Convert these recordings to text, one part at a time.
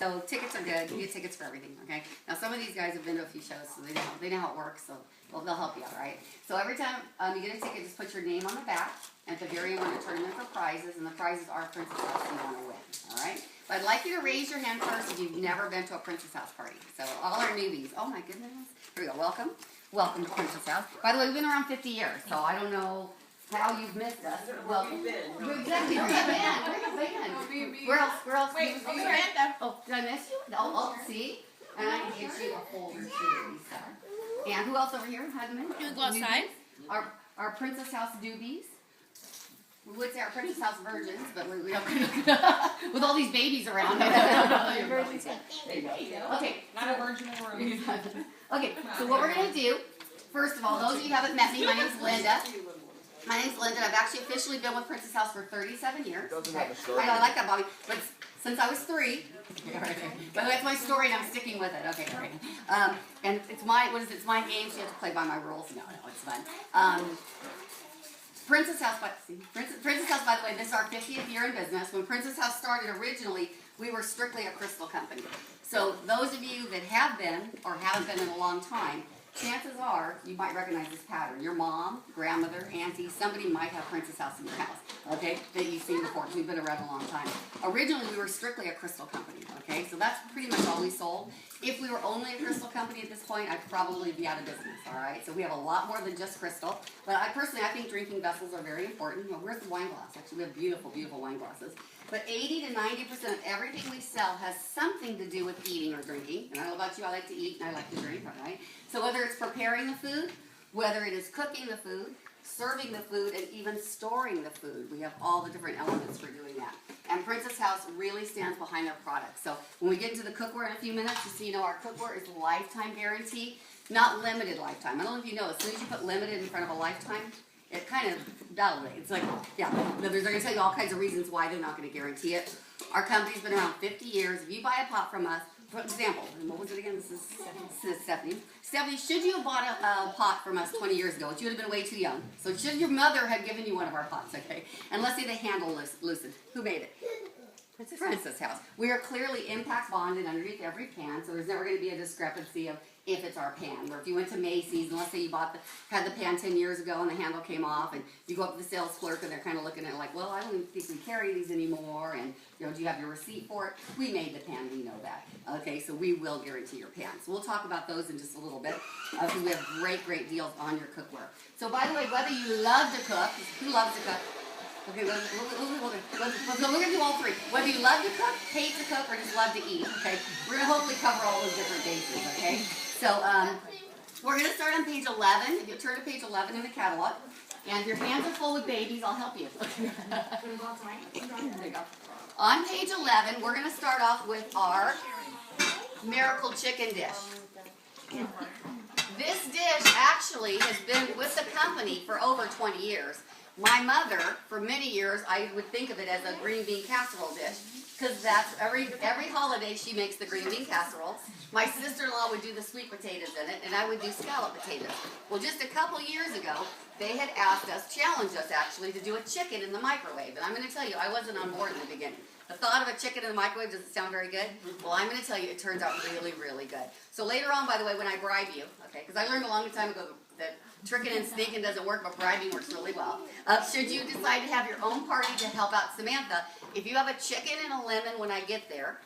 So tickets are good. You get tickets for everything, okay? Now some of these guys have been to a few shows, so they know how it works, so they'll help you out, right? So every time you get a ticket, just put your name on the back. At the very end, we're going to turn them in for prizes, and the prizes are Princess House you want to win, all right? But I'd like you to raise your hand first if you've never been to a Princess House party. So all our newbies, oh my goodness. Here we go, welcome. Welcome to Princess House. By the way, we've been around 50 years, so I don't know how you've missed us. Welcome. Exactly, where you been? Where else? Wait, Samantha. Oh, did I miss you? Oh, see? And I can get you a folder too, Lisa. And who else over here? Had them in? You go outside? Our Princess House doobies. We would say our Princess House virgins, but we don't. With all these babies around. Okay. Not a virgin in the room. Okay, so what we're going to do, first of all, those of you who haven't met me, my name's Linda. My name's Linda. I've actually officially been with Princess House for 37 years. Okay. I know, I like that, Bobby. But since I was 3, but that's my story, and I'm sticking with it. Okay, great. And it's my it's my game, so you have to play by my rules. No, it's fun. Princess House, Princess House, by the way, this is our 50th year in business. When Princess House started originally, we were strictly a crystal company. So those of you that have been or haven't been in a long time, chances are you might recognize this pattern. Your mom, grandmother, auntie, somebody might have Princess House in your house, okay, that you've seen before, because we've been around a long time. Originally, we were strictly a crystal company, okay, so that's pretty much all we sold. If we were only a crystal company at this point, I'd probably be out of business, all right? So we have a lot more than just crystal, but I think drinking vessels are very important. You know, where's the wine glass? Actually, we have beautiful, beautiful wine glasses. But 80 to 90% of everything we sell has something to do with eating or drinking. And I don't know about you, I like to eat and I like to drink, all right? So whether it's preparing the food, whether it is cooking the food, serving the food, and even storing the food, we have all the different elements for doing that. And Princess House really stands behind their products. So when we get into the cookware in a few minutes, just so you know, our cookware is lifetime guarantee, not limited lifetime. I don't know if you know, as soon as you put limited in front of a lifetime, it kind of validates. It's like, yeah, they're going to tell you all kinds of reasons why they're not going to guarantee it. Our company's been around 50 years. If you buy a pot from us, for example, and what was it again? This is Stephanie. Stephanie, should you have bought a pot from us 20 years ago, you would have been way too young. So should your mother have given you one of our pots, okay? And let's say the handle loosened. Who made it? Princess House. We are clearly impact bonded underneath every pan, so there's never going to be a discrepancy of if it's our pan. Or if you went to Macy's, and let's say you had the pan 10 years ago and the handle came off, and you go up to the sales clerk and they're kind of looking at it like, well, I don't think we carry these anymore, and you know, do you have your receipt for it? We made the pan, we know that. Okay, so we will guarantee your pan. So we'll talk about those in just a little bit, because we have great, great deals on your cookware. So by the way, whether you love to cook, who loves to cook? Okay, we're going to do all 3. Whether you love to cook, hate to cook, or just love to eat, okay? We're going to hopefully cover all those different bases, okay? So we're going to start on page 11. If you turn to page 11 in the catalog, and if your hands are full with babies, I'll help you. There you go. On page 11, we're going to start off with our Miracle Chicken dish. This dish actually has been with the company for over 20 years. My mother, for many years, I would think of it as a green bean casserole dish, because that's every holiday she makes the green bean casserole. My sister-in-law would do the sweet potatoes in it, and I would do scallop potatoes. Well, just a couple years ago, they had asked us, challenged us actually, to do a chicken in the microwave. And I'm going to tell you, I wasn't on board in the beginning. The thought of a chicken in the microwave doesn't sound very good. Well, I'm going to tell you, it turns out really, really good. So later on, by the way, when I bribe you, okay, because I learned a long time ago that tricking and sneaking doesn't work, but bribing works really well. Should you decide to have your own party to help out Samantha, if you have a chicken and a lemon when I get there,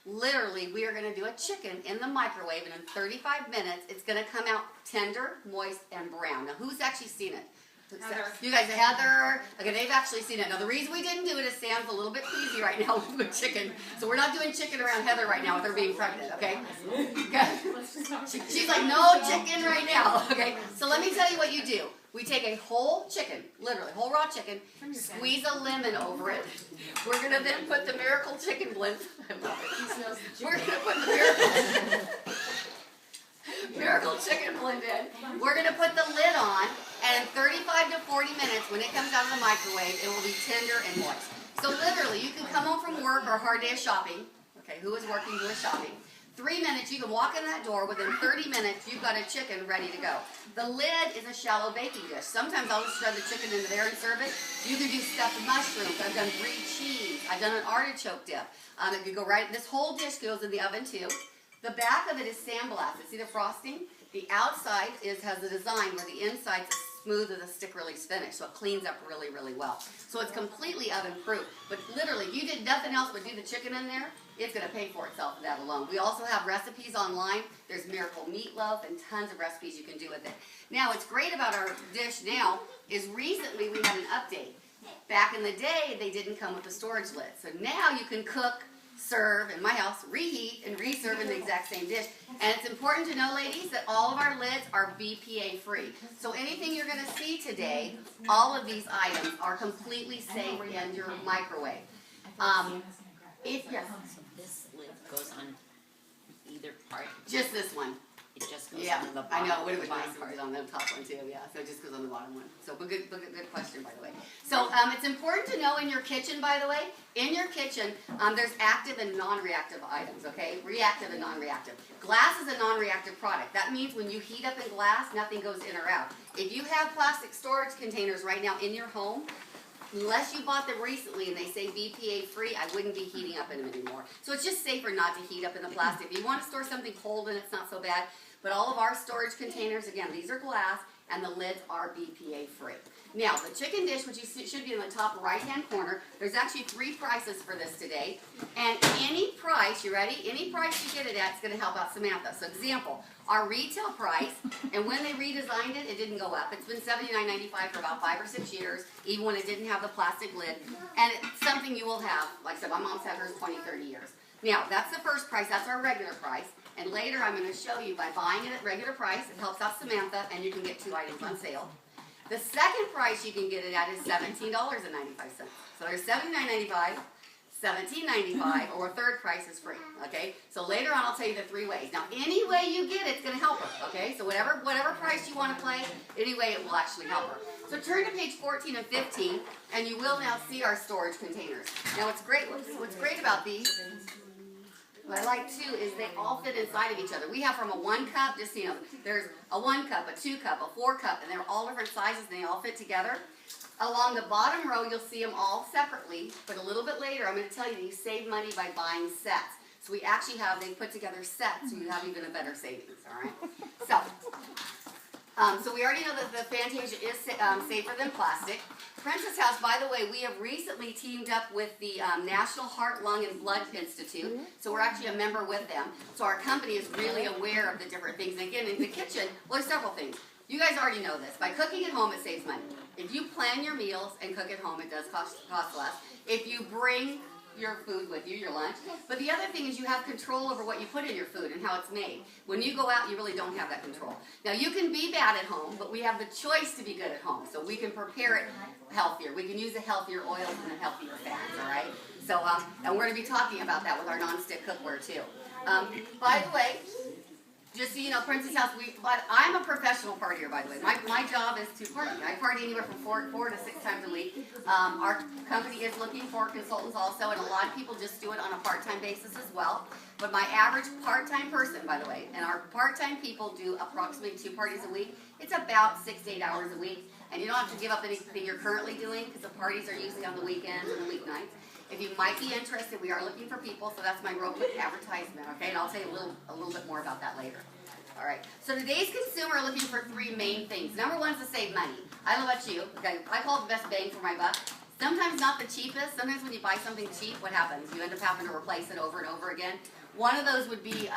literally we are going to do a chicken in the microwave, and in 35 minutes it's going to come out tender, moist, and brown. Now, who's actually seen it? Heather. You guys, Heather. Okay, they've actually seen it. Now, the reason we didn't do it is Sam's a little bit queasy right now with chicken. So we're not doing chicken around Heather right now with her being pregnant, okay? She's like, no chicken right now, okay? So let me tell you what you do. We take a whole chicken, literally, whole raw chicken, squeeze a lemon over it. We're going to then put the Miracle Chicken blend. I love it. We're going to put the Miracle Chicken blend in. We're going to put the lid on, and in 35 to 40 minutes, when it comes out of the microwave, it will be tender and moist. So literally, you can come home from work or a hard day of shopping. Okay, who is working, who is shopping? 3 minutes, you can walk in that door. Within 30 minutes, you've got a chicken ready to go. The lid is a shallow baking dish. Sometimes I'll just shred the chicken into there and serve it. You can do stuffed mushrooms. I've done brie cheese. I've done an artichoke dip. It could go right. This whole dish goes in the oven too. The back of it is sandblasted. See the frosting? The outside has a design where the inside's as smooth as a stick release finish, so it cleans up really, really well. So it's completely oven proof. But literally, if you did nothing else but do the chicken in there, it's going to pay for itself for that alone. We also have recipes online. There's miracle meatloaf and tons of recipes you can do with it. Now, what's great about our dish now is recently we had an update. Back in the day, they didn't come with a storage lid. So now you can cook, serve, in my house, reheat, and reserve in the exact same dish. And it's important to know, ladies, that all of our lids are BPA free. So anything you're going to see today, all of these items are completely safe in your microwave. Yes. So this lid goes on either part? Just this one. It just goes Yeah, on the bottom. I know. It would be bottom nice if it part. was on the top one too. Yeah, so it just goes on the bottom one. So, but good question, by the way. So, it's important to know in your kitchen, by the way, in your kitchen, there's active and non-reactive items. Okay, reactive and non-reactive. Glass is a non-reactive product. That means when you heat up in glass, nothing goes in or out. If you have plastic storage containers right now in your home, unless you bought them recently and they say BPA free, I wouldn't be heating up in them anymore. So it's just safer not to heat up in the plastic. If you want to store something cold in, it's not so bad. But all of our storage containers, again, these are glass and the lids are BPA free. Now, the chicken dish, which you should be in the top right-hand corner, there's actually 3 prices for this today. And any price, you ready? Any price you get it at is going to help out Samantha. So example, our retail price, and when they redesigned it, it didn't go up. It's been $79.95 for about 5 or 6 years, even when it didn't have the plastic lid. And it's something you will have. Like I said, my mom's had hers 20, 30 years. Now, that's the first price. That's our regular price. And later I'm going to show you by buying it at regular price, it helps out Samantha, and you can get 2 items on sale. The second price you can get it at is $17.95. So there's $79.95, $17.95, or a third price is free. Okay? So later on I'll tell you the 3 ways. Now any way you get it's going to help her. Okay? So whatever price you want to play, any way it will actually help her. So turn to page 14 and 15, and you will now see our storage containers. Now what's great about these, what I like too is they all fit inside of each other. We have from a 1 cup, just so you know, there's a 1 cup, a 2 cup, a 4 cup, and they're all different sizes and they all fit together. Along the bottom row, you'll see them all separately, but a little bit later, I'm going to tell you that you save money by buying sets. So we actually they put together sets, so you have even a better savings, all right? So we already know that the Fantasia is safer than plastic. Princess House, by the way, we have recently teamed up with the National Heart, Lung, and Blood Institute. So we're actually a member with them. So our company is really aware of the different things. And again, in the kitchen, well, there's several things. You guys already know this. By cooking at home, it saves money. If you plan your meals and cook at home, it does cost less. If you bring your food with you, your lunch. But the other thing is you have control over what you put in your food and how it's made. When you go out, you really don't have that control. Now, you can be bad at home, but we have the choice to be good at home. So we can prepare it healthier. We can use the healthier oils and the healthier fats, all right? So, and we're going to be talking about that with our non-stick cookware, too. By the way, just so you know, Princess House, I'm a professional partier, by the way. My job is to party. I party anywhere from 4 to 6 times a week. Our company is looking for consultants also, and a lot of people just do it on a part-time basis as well. But my average part-time person, by the way, and our part-time people do approximately 2 parties a week. It's about 6 to 8 hours a week. And you don't have to give up anything you're currently doing, because the parties are usually on the weekends and the weeknights. If you might be interested, we are looking for people, so that's my real quick advertisement, okay? And I'll say a little bit more about that later. All right, so today's consumer are looking for 3 main things. Number 1 is to save money. I don't know about you, okay? I call it the best bang for my buck. Sometimes not the cheapest. Sometimes when you buy something cheap, what happens? You end up having to replace it over and over again. One of those would be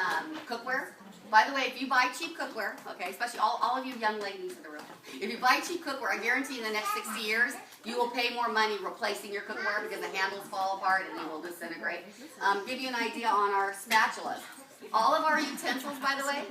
cookware. By the way, if you buy cheap cookware, okay, especially all of you young ladies in the room, if you buy cheap cookware, I guarantee in the next 60 years, you will pay more money replacing your cookware because the handles fall apart and they will disintegrate. Give you an idea on our spatulas. All of our utensils, by the way,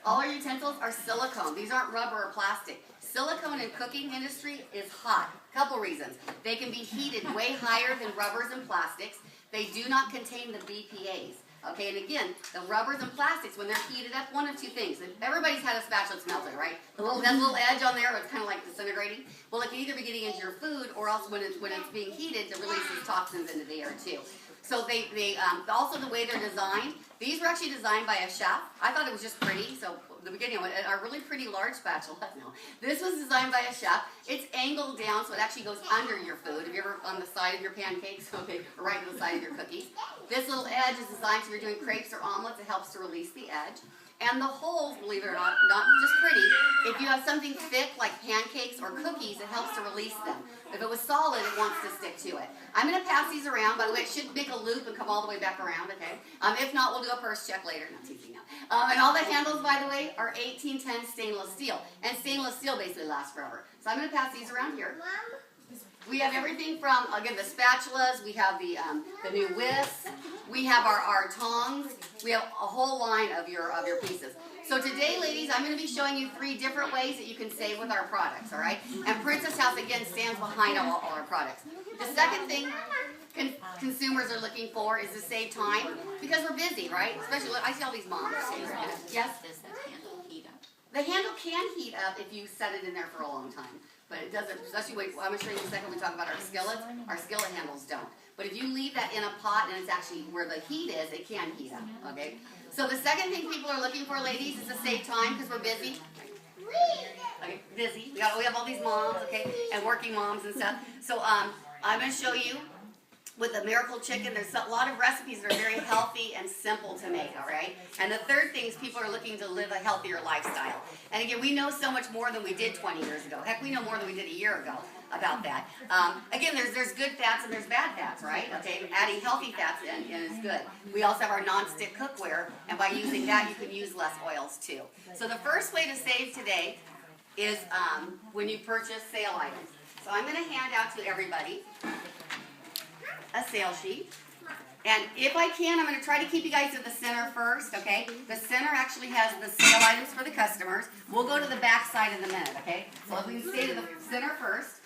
all our utensils are silicone. These aren't rubber or plastic. Silicone in cooking industry is hot. Couple reasons. They can be heated way higher than rubbers and plastics. They do not contain the BPAs. Okay, and again, the rubbers and plastics, when they're heated up, one of 2 things. Everybody's had a spatula that smells it, right? That little edge on there, it's kind of like disintegrating. Well, it can either be getting into your food, or else when it's being heated, it releases toxins into the air too. So they also the way they're designed. These were actually designed by a chef. I thought it was just pretty. So the beginning, a really pretty large spatula. No, this was designed by a chef. It's angled down so it actually goes under your food. If you're ever on the side of your pancakes, okay, or right to the side of your cookies. This little edge is designed so if you're doing crepes or omelets, it helps to release the edge. And the holes, believe it or not just pretty. If you have something thick like pancakes or cookies, it helps to release them. If it was solid, it wants to stick to it. I'm going to pass these around. By the way, it should make a loop and come all the way back around, okay? If not, we'll do a purse check later. Not teasing you. And all the handles, by the way, are 1810 stainless steel. And stainless steel basically lasts forever. So I'm going to pass these around here. We have everything from, again, the spatulas, we have the new whisks, we have our tongs, we have a whole line of your pieces. So today, ladies, I'm going to be showing you 3 different ways that you can save with our products, all right? And Princess House, again, stands behind all our products. The second thing consumers are looking for is to save time, because we're busy, right? Especially, I see all these moms. Yes? Does that handle heat up? The handle can heat up if you set it in there for a long time. But it doesn't, especially when, I'm going to show you in a second when we talk about our skillet handles don't. But if you leave that in a pot and it's actually where the heat is, it can heat up, okay? So the second thing people are looking for, ladies, is to save time because we're busy. Okay, busy. We have all these moms, okay, and working moms and stuff. So I'm going to show you with the Miracle Chicken, there's a lot of recipes that are very healthy and simple to make, all right? And the third thing is people are looking to live a healthier lifestyle. And again, we know so much more than we did 20 years ago. Heck, we know more than we did a year ago about that. Again, there's good fats and there's bad fats, right? Okay, adding healthy fats in is good. We also have our non-stick cookware, and by using that, you can use less oils too. So the first way to save today is when you purchase sale items. So I'm going to hand out to everybody a sales sheet. And if I can, I'm going to try to keep you guys at the center first, okay? The center actually has the sale items for the customers. We'll go to the back side in a minute, okay? So if we can stay to the center first.